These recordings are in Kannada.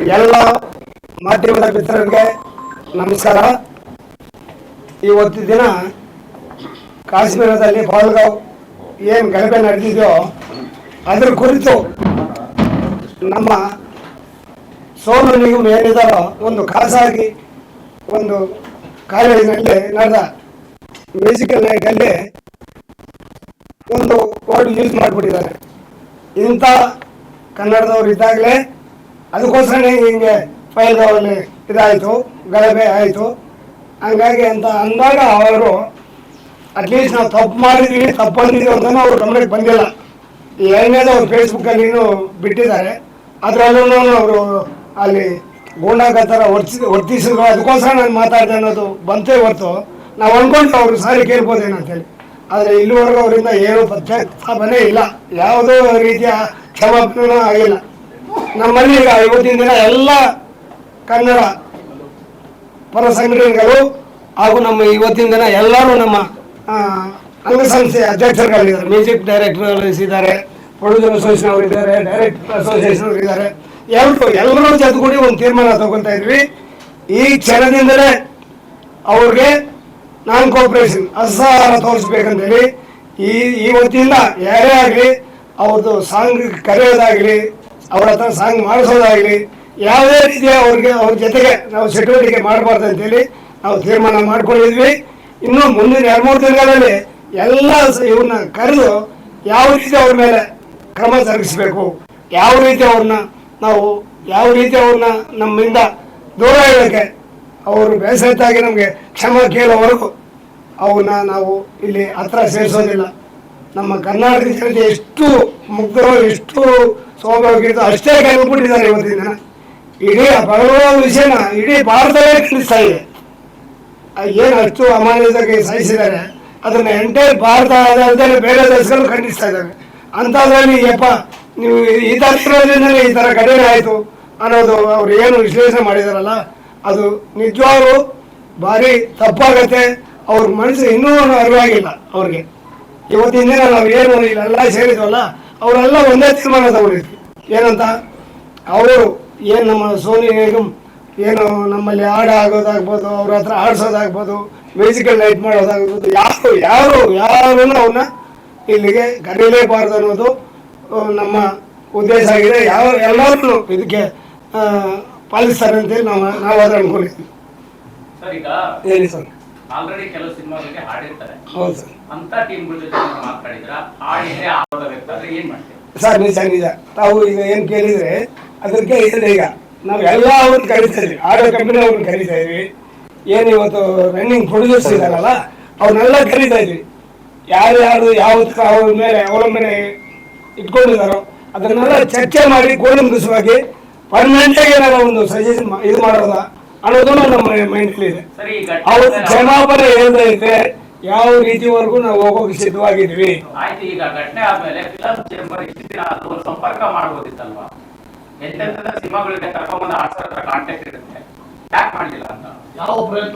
ಎಲ್ಲ ಮಾಧ್ಯಮದ ಮಿತ್ರರಿಗೆ ನಮಸ್ಕಾರ. ಇವತ್ತು ದಿನ ಕಾಶ್ಮೀರದಲ್ಲಿ ಪಹಲ್ಗಾವ್ ಏನು ಗಲಭೆ ನಡೆದಿದೆಯೋ ಅದರ ಕುರಿತು ನಮ್ಮ ಸೋನು ನಿಗಮ್ ಏನಿದಾರೋ ಒಂದು ಖಾಸಗಿ ಒಂದು ಕಾಲೇಜಿನಲ್ಲಿ ನಡೆದ ಮ್ಯೂಸಿಕಲ್ ನೈಟಲ್ಲಿ ಒಂದು ವರ್ಡ್ ಯೂಸ್ ಮಾಡಿಬಿಟ್ಟಿದ್ದಾರೆ. ಇಂಥ ಕನ್ನಡದವ್ರು ಇದ್ದಾಗಲೇ ಅದಕ್ಕೋಸ್ಕರ ಹಿಂಗೆ ಪಹಲ್ಗಾವಲ್ಲಿ ಇದಾಯಿತು, ಗಲಭೆ ಆಯಿತು. ಹಂಗಾಗಿ ಅಂತ ಅಂದಾಗ ಅವರು ಅಟ್ಲೀಸ್ಟ್ ನಾವು ತಪ್ಪು ಮಾಡಿದ್ವಿ, ತಪ್ಪು ಅಂದಿದ್ದೀವಿ ಅಂತಲೂ ಅವ್ರ ಗಮನಕ್ಕೆ ಬಂದಿಲ್ಲ. ಎರಡನೇದು ಅವ್ರು ಫೇಸ್ಬುಕ್ಕಲ್ಲಿ ಬಿಟ್ಟಿದ್ದಾರೆ. ಅದರಲ್ಲೂ ಅವರು ಅಲ್ಲಿ ಗೂಂಡಾಗ ಥರ ವರ್ತಿಸಿದ್ರು. ಅದಕ್ಕೋಸ್ಕರ ನಾನು ಮಾತಾಡಿದೆ ಅನ್ನೋದು ಬಂತೇ ಹೊರತು ನಾವು ಅಂದ್ಕೊಂಡು ಅವರು ಸಾರಿ ಕೇಳ್ಬೋದೇನೋ ಅಂತೇಳಿ. ಆದರೆ ಇಲ್ಲಿವರೆಗೂ ಅವರಿಂದ ಏನೂ ಪ್ರತ್ಯಾಪನೆ ಇಲ್ಲ, ಯಾವುದೋ ರೀತಿಯ ಕ್ಷಮಾಪಣೆ ಆಗಿಲ್ಲ. ನಮ್ಮಲ್ಲಿ ಈಗ ಇವತ್ತಿನ ದಿನ ಎಲ್ಲ ಕನ್ನಡ ಪರ ಸಂಘಟನೆಗಳು ಹಾಗೂ ನಮ್ಮ ಇವತ್ತಿನ ದಿನ ಎಲ್ಲರೂ ನಮ್ಮ ಅಂಗಸಂಸ್ಥೆ ಅಧ್ಯಕ್ಷರುಗಳಿದ್ದಾರೆ, ಮ್ಯೂಸಿಕ್ ಡೈರೆಕ್ಟರ್ಗಳು ಇದ್ದಾರೆ, ಪ್ರೊಡ್ಯೂಸರ್ ಅಸೋಸಿಯೇಷನ್ ಅವರು ಇದ್ದಾರೆ, ಡೈರೆಕ್ಟರ್ ಅಸೋಸಿಯೇಷನ್ ಅವರು ಇದ್ದಾರೆ. ಎಲ್ಲರೂ ಜೊತೆಗೂಡಿ ಒಂದು ತೀರ್ಮಾನ ತಗೊತಾ ಇದ್ವಿ. ಈ ಕ್ಷಣದಿಂದಲೇ ಅವ್ರಿಗೆ ನಾನ್ ಕೋಆಪರೇಷನ್ ಅಸಹಕಾರ ತೋರಿಸ್ಬೇಕಂತೇಳಿ ಇವತ್ತಿಂದ ಯಾರೇ ಆಗಲಿ ಅವ್ರದ್ದು ಸಾಂಗ್ ಕರೆಯೋದಾಗಲಿ, ಅವ್ರ ಹತ್ರ ಸಾಂಗ್ ಮಾಡಿಸೋದಾಗಲಿ, ಯಾವುದೇ ರೀತಿಯ ಅವ್ರ ಜೊತೆಗೆ ನಾವು ಚಟುವಟಿಕೆ ಮಾಡಬಾರ್ದು ಅಂತೇಳಿ ನಾವು ತೀರ್ಮಾನ ಮಾಡ್ಕೊಂಡಿದ್ವಿ. ಇನ್ನು ಮುಂದಿನ 2-3 ದಿನಗಳಲ್ಲಿ ಎಲ್ಲ ಇವ್ರನ್ನ ಕರೆದು ಯಾವ ರೀತಿ ಅವ್ರ ಮೇಲೆ ಕ್ರಮ ಜರುಗಿಸ್ಬೇಕು, ಯಾವ ರೀತಿ ಅವ್ರನ್ನ ನಮ್ಮಿಂದ ದೂರ ಇಡೋಕ್ಕೆ ಅವರು ಬೇಸರತ್ತಾಗಿ ನಮಗೆ ಕ್ಷಮ ಕೇಳೋವರೆಗೂ ಅವನ್ನ ನಾವು ಇಲ್ಲಿ ಹತ್ರ ಸೇರಿಸೋದಿಲ್ಲ. ನಮ್ಮ ಕರ್ನಾಟಕ ಜನತೆ ಎಷ್ಟು ಮುಗ್ಧರೋ, ಎಷ್ಟು ಸ್ವಾಭಾವಿಕ ಅಷ್ಟೇ ಕೈಬಿಟ್ಟಿದ್ದಾರೆ. ಇವತ್ತಿನ ದಿನ ಇಡೀ ಪಹಲ್ಗಾವ್ ವಿಷಯನ ಇಡೀ ಭಾರತವೇ ಖಂಡಿಸ್ತಾ ಇದೆ. ಏನು ಅಷ್ಟು ಅಮಾನ್ಯತೆಗೆ ಸಹಿಸಿದ್ದಾರೆ ಅದನ್ನು ಎಂಟೈರ್ ಭಾರತ ಅಲ್ಲದೆ ಬೇರೆ ದೇಶಗಳು ಖಂಡಿಸ್ತಾ ಇದ್ದಾವೆ. ಅಂಥದ್ರಲ್ಲಿ ಯಪ್ಪ ನೀವು ಈ ಥರ ಇರೋದ್ರಿಂದಲೇ ಈ ಥರ ಘಟನೆ ಆಯಿತು ಅನ್ನೋದು ಅವ್ರು ಏನು ವಿಶ್ಲೇಷಣೆ ಮಾಡಿದಾರಲ್ಲ, ಅದು ನಿಜವಾಗ್ಲೂ ಭಾರಿ ತಪ್ಪಾಗತ್ತೆ. ಅವ್ರ ಮನಸ್ಸು ಇನ್ನೂ ಅರಿವಾಗಿಲ್ಲ ಅವ್ರಿಗೆ. ಇವತ್ತಿನ ದಿನ ನಾವು ಏನು ಇಲ್ಲೆಲ್ಲ ಸೇರಿದ್ವಲ್ಲ, ಅವರೆಲ್ಲ ಒಂದೇ ತೀರ್ಮಾನ ತಗೊಂಡಿದ್ವಿ. ಏನಂತ ಅವರು ಏನು ನಮ್ಮ ಸೋನಿ ನಿಗಮ್ ಏನು ನಮ್ಮಲ್ಲಿ ಹಾಡು ಆಗೋದಾಗ್ಬೋದು, ಅವ್ರ ಹತ್ರ ಆಡಿಸೋದಾಗ್ಬೋದು, ಮ್ಯೂಸಿಕಲ್ ನೈಟ್ ಮಾಡೋದಾಗ್ಬೋದು, ಯಾರು ಅವನ್ನ ಇಲ್ಲಿಗೆ ಕರೀಲೇಬಾರ್ದು ಅನ್ನೋದು ನಮ್ಮ ಉದ್ದೇಶ ಆಗಿದೆ. ಎಲ್ಲರೂ ಇದಕ್ಕೆ ಪಾಲಿಸ್ತಾರೆ ಅಂತೇಳಿ ನಾವು ಅದನ್ನು ಅನ್ಕೊಂಡಿದ್ವಿ. ಹೇಳಿ ಸರ್. ಆಲ್ರೆಡಿ ಕೆಲವು ಸಿನಿಮಾಗಳಿಗೆ ಹಾಡಿರ್ತಾರೆ. ಹೌದು ಸರ್. ಅಂತ ಟೀಮ್ಗಳ ಜೊತೆ ಮಾತಾಡಿದ್ರ ಹಾಡಿದ್ರೆ ಆರೋದ ವ್ಯಕ್ತ ಏನ್ ಮಾಡ್ತೀವಿ ಸರ್? ನಿಜ ತಾವು ಈಗ ಏನು ಕೇಳಿದ್ರೆ ಅದಕ್ಕೆ ಇದೆ. ಈಗ ನಾವು ಎಲ್ಲ ಅವ್ರನ್ನ ಕರಿತಾ ಇದ್ವಿ, ಆಡೋ ಕಂಪನಿ ಅವ್ರನ್ನ ಕರಿತಾ ಇದ್ವಿ. ಏನು ಇವತ್ತು ರನ್ನಿಂಗ್ ಪ್ರೊಡ್ಯೂಸರ್ಸ್ ಇದಾರಲ್ಲ ಅವ್ರನ್ನೆಲ್ಲ ಕರಿತಾ ಇದ್ವಿ. ಯಾರ್ಯಾರು ಯಾವತ್ತು ಅವ್ರ ಮೇಲೆ ಅವಲಂಬನೆ ಇಟ್ಕೊಂಡಿದ್ದಾರೋ ಅದನ್ನೆಲ್ಲ ಚರ್ಚೆ ಮಾಡಿ ಕೂಲಂಕುಷವಾಗಿ ಪರ್ಮನೆಂಟಾಗಿ ಏನಾರ ಒಂದು ಸಜೆಷನ್ ಇದು ಮಾಡೋದ ಅನ್ನೋದು ನಮ್ಮ ಮೈಂಡಲ್ಲಿ ಇದೆ. ಅವ್ರ ಕ್ಷಮಾಪಣೆ ಹೇಳ್ತಾ ಇದ್ರೆ ಯಾವ ರೀತಿವರೆಗೂ ನಾವು ಹೋಗೋಕೆ ಸಿದ್ಧವಾಗಿದ್ವಿ. ಆಯ್ತು, ಈಗ ಘಟನೆ ಆದ್ಮೇಲೆ ಫಿಲಂ ಚೇಂಬರ್ ಇಷ್ಟು ದಿನ ಸಂಪರ್ಕ ಮಾಡ್ಬೋದಿತ್ತಲ್ವಾ? ಎಂತೆಂತ ಸಿನಿಮಾಗಳಿಗೆ ಕರ್ಕೊಂಡ್ಬಂದು ಆಡ್ಸೋ ಹತ್ರ ಕಾಂಟ್ಯಾಕ್ಟ್ ಇರುತ್ತೆ, ಯಾಕೆ ಮಾಡಲಿಲ್ಲ ಅಂತ? ಯಾವ ಪ್ರಯತ್ನ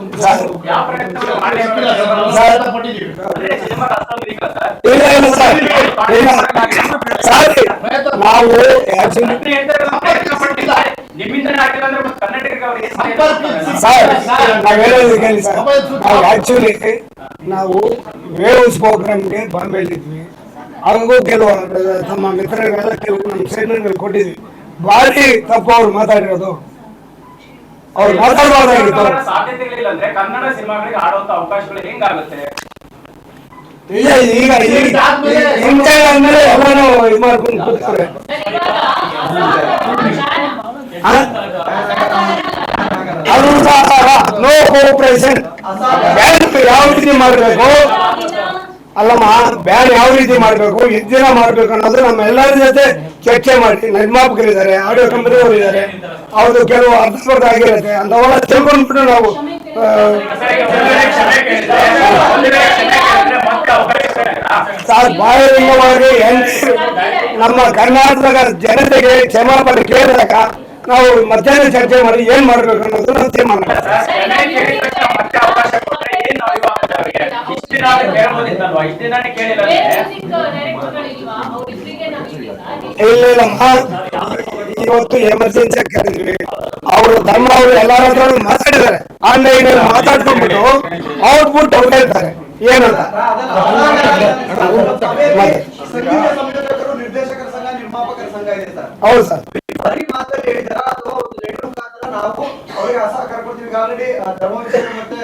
ನಾವು ವೇವ್ಸ್ ಪ್ರೋಗ್ರಾಮ್ಗೆ ಬಂದ್ಬಿಟ್ಟಿದ್ವಿ. ಹಂಗೂ ಕೆಲವು ತಮ್ಮ ಮಿತ್ರರಿಗೆಲ್ಲ ಕೆಲವು ನಮ್ಮ ಸ್ಟೇಟ್ಮೆಂಟ್ಗಳು ಕೊಟ್ಟಿದ್ವಿ. ಭಾರಿ ತಪ್ಪು ಅವ್ರು ಮಾತಾಡಿರೋದು. ಅವ್ರು ಮಾತಾಡಬಾರ್ದಾಗಿತ್ತು. ಸಾಧ್ಯತೆಗಳಿಲ್ಲ ಅಂದ್ರೆ ಕನ್ನಡ ಸಿನಿಮಾಗಳಿಗೆ ಆಡುವಂತ ಅವಕಾಶಗಳು ಹೆಂಗಾಗುತ್ತೆ? ಈಗ ಅಂದ್ಮೇಲೆ ಎಲ್ಲಾನು ಇದು ಮಾಡ್ಕೊಂಡು ಕೂತ್ತಾರೆ. ಅದು ನೋ ಕೋಆಪರೇಷನ್. ಯಾವ ರೀತಿ ಮಾಡಬೇಕು ಅಲ್ಲಮ್ಮ, ಬ್ಯಾನ್ ಯಾವ ರೀತಿ ಮಾಡಬೇಕು, ಎಷ್ಟು ದಿನ ಮಾಡಬೇಕು ಅನ್ನೋದು ನಮ್ಮ ಎಲ್ಲರ ಜೊತೆ ಚರ್ಚೆ ಮಾಡಿ ನಿರ್ಮಾಪಕರಿದ್ದಾರೆ, ಆಡಿಯೋ ಕಂಪನಿಯವರು ಇದ್ದಾರೆ, ಅವ್ರದ್ದು ಕೆಲವು ಅರ್ಥಸ್ಪರ್ಧ ಆಗಿರುತ್ತೆ. ಅಂಥವೆಲ್ಲ ತಿಳ್ಕೊಂಡ್ಬಿಟ್ಟು ನಾವು ಬಾಹಿರಂಗವಾಗಿ ನಮ್ಮ ಕರ್ನಾಟಕದ ಜನತೆಗೆ ಕ್ಷಮಾಪಣೆ ಕೇಳಿದಾಗ ನಾವು ಮಧ್ಯಾಹ್ನ ಚರ್ಚೆ ಮಾಡಿ ಏನ್ ಮಾಡ್ಬೇಕು ಅನ್ನೋದು ನಾವು ತೀರ್ಮಾನ. ಇಲ್ಲಮ್ಮ, ಇವತ್ತು ಎಮರ್ಜೆನ್ಸಿ ಕರೆದ್ವಿ. ಅವರು ಧರ್ಮ ಅವರು ಎಲ್ಲರ ಹತ್ರ ಮಾತಾಡಿದ್ದಾರೆ, ಆನ್ಲೈನ್ ಮಾತಾಡ್ಕೊಂಡ್ಬಿಟ್ಟು ಔಟ್ಪುಟ್ ಔಟ್ ಹೇಳ್ತಾರೆ ಏನಂತ. ನಿರ್ದೇಶಕರ ಸಂಘ, ನಿರ್ಮಾಪಕರ ಸಂಘ ಇದೆ ಸರ್. ಹೌದು ಸರ್. ಬರೀ ಮಾತಲ್ಲಿ ಹೇಳಿದಾರ ಅಥವಾ ಲೆಟರ್ ಮುಖಾಂತರ ನಾವು ಅವರಿಗೆ ಸಹಕಾರ ಕೊಡ್ತೀವಿ. ಆಲ್ರೆಡಿ ಧರ್ಮವಿಷಯ ಮತ್ತೆ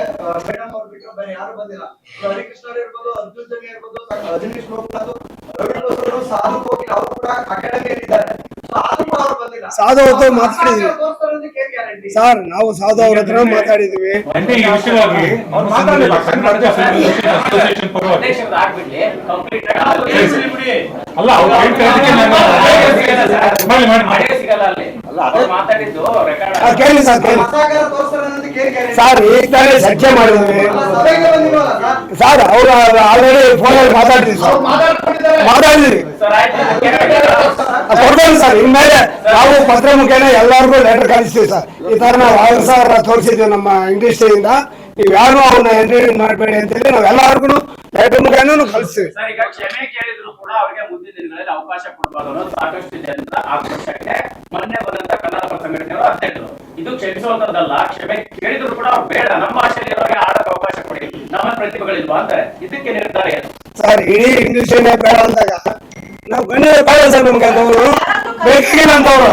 ಮೇಡಮ್ ಅವ್ರು ಬಿಟ್ಟರೆ ಬೇರೆ ಯಾರು ಬಂದಿಲ್ಲ. ಹರಿಕೃಷ್ಣ ಇರ್ಬೋದು, ಅರ್ಜುನ್ ಜನಿ ಇರ್ಬೋದು, ಅಜನೀಶ್ ಲೋಕನಾಥ್, ರವೀಂದ್ರ ಸಾಧು ಕೋಕಿಲ್ ಅವರು ಕೂಡ ಅಕಾಡೆಮಿಯಲ್ಲಿ ಇದ್ದಾರೆ. ಸಾಧು ಅವ್ರ ಮಾತಾಡಿದ್ವಿ ಸರ್, ನಾವು ಸಾಧು ಅವ್ರ ಹತ್ರ ಮಾತಾಡಿದ್ವಿ. ಕೇಳಿ ಸರ್, ಸರ್ ಈಗ ತಾನೇ ಚರ್ಚೆ ಮಾಡಿದ್ವಿ ಸರ್. ಅವರು ಆಲ್ರೆಡಿ ಫೋನಲ್ಲಿ ಮಾತಾಡಿದ್ವಿ ಸರ್, ಮಾತಾಡಿದ್ವಿ ಕೊಡ್ಬೋದು ಸರ್. ಇನ್ಮೇಲೆ ನಾವು ಪತ್ರ ಮುಖೇನ ಎಲ್ಲರಿಗೂ ಲೆಟರ್ ಕಳಿಸ್ತೀವಿ ಸರ್. ಈ ತರ ನಾವು 6,000 ತೋರಿಸಿದ್ವಿ ನಮ್ಮ ಇಂಡಸ್ಟ್ರಿಯಿಂದ, ನೀವು ಯಾರು ಅವನ್ನ ಎಂಟ್ರಿ ಮಾಡಬೇಡಿ ಅಂತ ಹೇಳಿ ನಾವು ಎಲ್ಲರಿಗೂ ಲೆಟರ್ ಮುಖೇನ ಕಳಿಸ್ತೀವಿ. ಈಗ ಕ್ಷಮೆ ಕೇಳಿದ್ರು ಕೂಡ ಅವರಿಗೆ ಮುಂದಿನ ದಿನಗಳಲ್ಲಿ ಅವಕಾಶ ಕೊಡಬಾರ್ದು ಅನ್ನೋದು ಸಾಕಷ್ಟು ಜನರ ಆಕ್ರೋಶಕ್ಕೆ ಮೊನ್ನೆ ಬಂದಂತ ಕನ್ನಡ ಪರ ಸಂಘಟನೆಗಳು ಅಧ್ಯಕ್ಷರು. ಇದು ಕ್ಷಮಿಸುವಂತದ್ದಲ್ಲ, ಕ್ಷಮೆ ಕೇಳಿದ್ರು ಕೂಡ ಅವ್ರು ಬೇಡ, ನಮ್ಮ ಭಾಷೆಯಲ್ಲಿ ಅವರಿಗೆ ಆಡೋಕೆ ಅವಕಾಶ ಕೊಡಿ, ನಮ್ಮ ಪ್ರತಿಭೆಗಳಿಲ್ವಾ ಅಂತಾರೆ. ಇದಕ್ಕೆ ನಿರ್ಧಾರ ಏನು ಸರ್? ಇಡೀ ಇಂಡಸ್ಟ್ರಿನೇ ಬೇಡ ಅಂದಾಗ ನಾವು ಗಣ್ಯ ಬೇಡ ಸರ್, ನಮ್ಗೆ ಅಂತವ್ರು ಬೇಕಾಗಿಲ್ಲ ಅಂತವ್ರು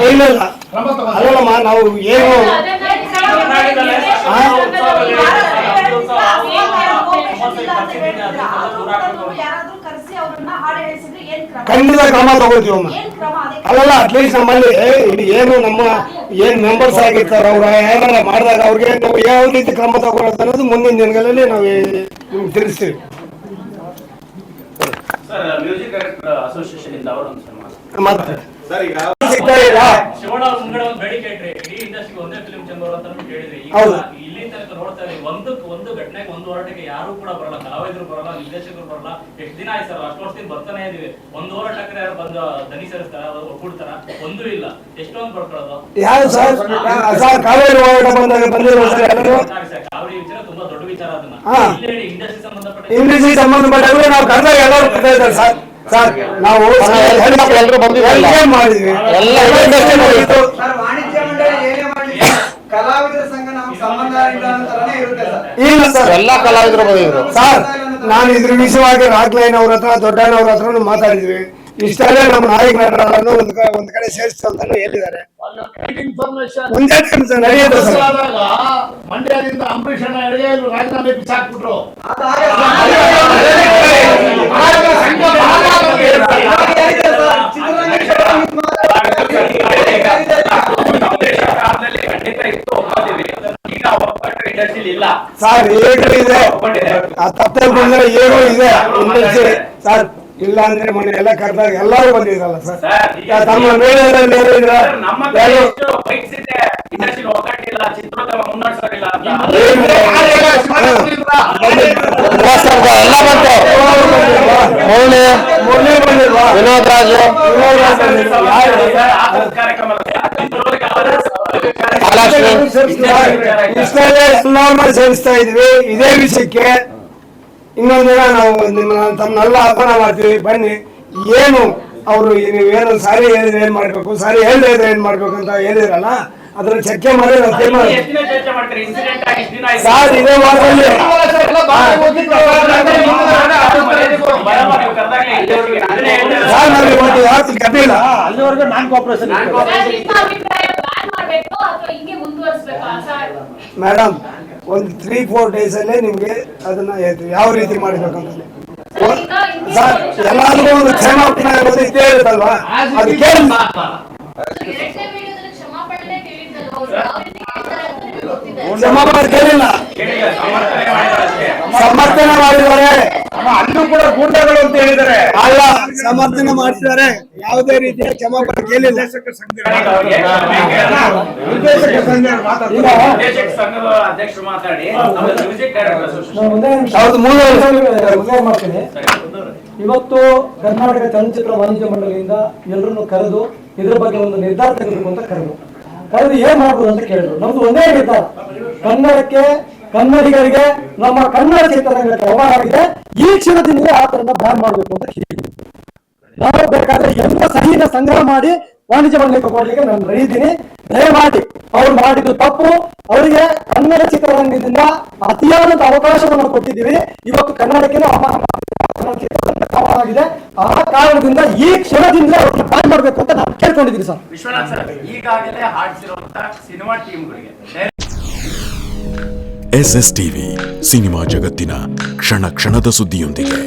ಇಲ್ಲ. ಅಲ್ಲಮ್ಮ, ನಾವು ಏನು ಖಂಡಿತ ಕ್ರಮ ತಗೊಳ್ತೀವಮ್ಮ. ಅಲ್ಲಲ್ಲ, ಅಟ್ಲೀಸ್ಟ್ ನಮ್ಮಲ್ಲಿ ಏನು ನಮ್ಮ ಏನ್ ಮೆಂಬರ್ಸ್ ಆಗಿರ್ತಾರೆ ಅವ್ರ ಯಾರ ಮಾಡಿದಾಗ ಅವ್ರಿಗೆ ನಾವು ಯಾವ ರೀತಿ ಕ್ರಮ ತಗೊಳ್ಳೋದು ಅನ್ನೋದು ಮುಂದಿನ ದಿನಗಳಲ್ಲಿ ನಾವು ನಿಮ್ಗೆ ತಿಳಿಸ್ತೀವಿ. ಮ್ಯೂಸಿಕ್ ಡೈರೆಕ್ಟರ್ ಅಸೋಸಿಯೇಷನ್ ಇಂದ ಅವರು ಮತ್ತೆ ಶಿವಣ್ಣ ಮುಂಗಡೆ ಒಂದು ಬೇಡಿಕೆ ಇಟ್ರಿ, ಇಡೀ ಇಂಡಸ್ಟ್ರಿಗೆ ಒಂದೇ ಫಿಲ್ಮ್ ಚೇಂಬರ್ ಅಂತ ಹೇಳಿದ್ರಿ. ಇಲ್ಲಿ ತನಕ ನೋಡ್ತಾ ಇದ್ದೀವಿ, ಒಂದು ಘಟನೆಗೆ ಒಂದು ಹೋರಾಟಕ್ಕೆ ಯಾರು ಕೂಡ ಬರಲ್ಲ, ಕಲಾವಿದರು ಬರಲ್ಲ, ನಿರ್ದೇಶಕರು ಬರಲ್ಲ. ಎಷ್ಟು ದಿನ ಆಯ್ತು ಸರ್? ಅಷ್ಟು ವರ್ಷದಿಂದ ಬರ್ತಾನೆ ಇದೀವಿ. ಒಂದು ಹೋರಾಟಕ್ಕೆ ಯಾರು ಬಂದು ದನಿ ಸೇರಿಸ್ತಾರ, ಒಪ್ಪಿಡ್ತಾರ? ಒಂದೂ ಇಲ್ಲ. ಎಷ್ಟೊಂದು ಬರ್ಕೊಳ್ಳೋದು ಯಾರು ಸರ್? ಕಾವೇರಿ ಹೋರಾಟ ಕಾವೇರಿ ವಿಚಾರ ತುಂಬಾ ದೊಡ್ಡ ವಿಚಾರ. ಅದನ್ನ ಇಂಡಸ್ಟ್ರಿ ಸಂಬಂಧಪಟ್ಟ ಸಂಬಂಧಪಟ್ಟ ನಾವು ಕರೆದಾಗ ಎಲ್ಲರೂ ಬರ್ತಾ ಇದ್ದಾರೆ ಸರ್. ಸರ್ ನಾವು ಎಲ್ಲರೂ ಮಾಡಿದ್ವಿ, ಎಲ್ಲ ವಾಣಿಜ್ಯ ಮಂಡಳಿ ಏನೇ ಮಾಡಲಿ ಕಲಾವಿದರ ಸಂಘ ನಮ್ಗೆ ಸಂಬಂಧ ಇಲ್ಲ ಅಂತಾನೆ ಇರುತ್ತೆ ಸರ್. ಇಲ್ಲ ಸರ್, ಎಲ್ಲ ಕಲಾವಿದರು ಬಂದಿದ್ರು ಸರ್. ನಾನು ಇದ್ರ ವಿಷಯವಾಗಿ ರಾಕ್ಲೈನ್ ಅವ್ರ ಹತ್ರ, ದೊಡ್ಡಣ್ಣ ಅವ್ರ ಹತ್ರ ಮಾತಾಡಿದ್ವಿ. ಇಷ್ಟಲ್ಲೇ ನಮ್ಮ ನಾಯಕ ನಟರನ್ನು ಒಂದ್ ಕಡೆ ಸೇರಿಸ್ತು ಅಂತ ಹೇಳಿದ್ದಾರೆ. ಒಂದೇ ನಡೆಯುತ್ತೆ ಸರ್. ಮಂಡ್ಯದಿಂದ ಅಂಬರೀಷ್ ಅಣ್ಣ ಎಡಗೆ ರಾಜೀನಾಮೆ ಬಿಸಾಕ್ಬಿಟ್ರು. ಸರ್ ಏನು ಇದೆ ತಪ್ಪಲ್ಲಿ ಬಂದ್ರೆ ಏನೋ ಇದೆ ಸರ್. ಇಲ್ಲ ಅಂದ್ರೆ ಮೊನ್ನೆ ಎಲ್ಲ ಕರೆದಾಗ ಎಲ್ಲರೂ ಬಂದಿದ್ರಲ್ಲ ಸರ್. ತಮ್ಮ ಮೇಲೆ ವಿನೋದ್ ರಾಜು ಸೇರಿಸ್ತಾ ಇದ್ವಿ ಇದೇ ವಿಷಯಕ್ಕೆ. ಇನ್ನೊಂದಿನ ನಾವು ತಮ್ಮನ್ನೆಲ್ಲ ಆಹ್ವಾನ ಮಾಡ್ತೀವಿ, ಬನ್ನಿ. ಏನು ಅವರು ನೀವೇನು ಸಾರಿ ಹೇಳಿದ್ರೆ ಏನ್ ಮಾಡ್ಬೇಕು, ಸಾರಿ ಹೇಳ್ದೆ ಇದ್ರೆ ಏನ್ ಮಾಡ್ಬೇಕು ಅಂತ ಹೇಳಿದ್ರಲ್ಲ, ಅದನ್ನ ಚರ್ಚೆ ಮಾಡಿ ನಾವು ತೀರ್ಮಾನ ಸರ್. ಇದೇ ವಾರದಲ್ಲಿ ಸರ್ ನಾವು ಯಾಕೆ ಕಟ್ಟಿಲ್ಲ ಅಲ್ಲಿವರೆಗೂ ನಾನ್ ಕೋಆಪರೇಷನ್. ಮೇಡಮ್, ಒಂದು 3-4 ಡೇಸ್ ಅಲ್ಲೇ ನಿಮ್ಗೆ ಅದನ್ನ ಯಾವ ರೀತಿ ಮಾಡ್ಬೇಕಂತ ಸರ್. ಎಲ್ಲಾದ್ರೂ ಒಂದು ಕ್ಷಮಾಪಣೆ ಅನ್ನೋದು ಇದ್ದೇ ಇರುತ್ತಲ್ವಾ, ಅದು ಕೇಳಿ ಕ್ಷಮಾಪಣೆ ಕೇಳಿಲ್ಲ, ಸಮರ್ಥನೆ ಮಾಡಿದ್ದಾರೆ. ಅಲ್ಲೂ ಕೂಡ ಗೂಂಡಗಳು ಅಂತ ಹೇಳಿದ್ದಾರೆ. ಅಲ್ಲ, ಸಮರ್ಥನೆ ಮಾಡಿದ್ದಾರೆ, ಯಾವುದೇ ರೀತಿಯ ಕ್ಷಮಾಪಣೆ ಕೇಳಿಲ್ಲ. ಅಧ್ಯಕ್ಷರು ಮಾತಾಡಿ ಮಾಡ್ತೀನಿ. ಇವತ್ತು ಕರ್ನಾಟಕ ಚಲನಚಿತ್ರ ವಾಣಿಜ್ಯ ಮಂಡಳಿಯಿಂದ ಎಲ್ಲರನ್ನು ಕರೆದು ಇದ್ರ ಬಗ್ಗೆ ಒಂದು ನಿರ್ಧಾರ ತೆಗೆದುಬೇಕು ಅಂತ ಕರೆದು ಏನ್ ಮಾಡ್ಬೋದು ಅಂತ ಕೇಳಿದ್ರು. ನಮ್ದು ಒಂದೇ ನಿರ್ಧಾರ, ಕನ್ನಡಕ್ಕೆ, ಕನ್ನಡಿಗರಿಗೆ, ನಮ್ಮ ಕನ್ನಡ ಚಿತ್ರರಂಗಕ್ಕೆ ಅವಮಾನ ಆಗಿದೆ, ಈ ಕ್ಷಣದಿಂದ ಆ ತರನ ಬ್ಯಾನ್ ಮಾಡಬೇಕು ಅಂತ ಕೇಳಿದ್ವಿ. ನಾವು ಬೇಕಾದ್ರೆ ಎಲ್ಲ ಸಹಿನ ಸಂಗ್ರಹ ಮಾಡಿ ವಾಣಿಜ್ಯ ಮಂಡಳಿಗೆ ಕೊಡ್ಲಿಕ್ಕೆ ನಾನು ರೆಡಿ ಇದ್ದೀನಿ. ದಯಮಾಡಿ ಅವ್ರು ಮಾಡಿದ್ದು ತಪ್ಪು. ಅವರಿಗೆ ಕನ್ನಡ ಚಿತ್ರರಂಗದಿಂದ ಅತಿಯಾದಂತ ಅವಕಾಶವನ್ನು ಕೊಟ್ಟಿದ್ದೀವಿ. ಇವತ್ತು ಕನ್ನಡಕ್ಕೆ ಆಗಿದೆ. ಆ ಕಾರಣದಿಂದ ಈ ಕ್ಷಣದಿಂದ ಅವ್ರನ್ನ ಬ್ಯಾನ್ ಮಾಡಬೇಕು ಅಂತ ನಾನು ಕೇಳ್ಕೊಂಡಿದ್ದೀನಿ ಸರ್. ವಿಶ್ವನಾಥ್ ಸರ್, ಈಗಾಗಲೇ ಹಾಡಿಸಿರುವಂತಹ ಸಿನಿಮಾ ಟೀಮ್ಗಳಿಗೆ SS ಟಿವಿ ಸಿನಿಮಾ ಜಗತ್ತಿನ ಕ್ಷಣ ಕ್ಷಣದ ಸುದ್ದಿಯೊಂದಿಗೆ.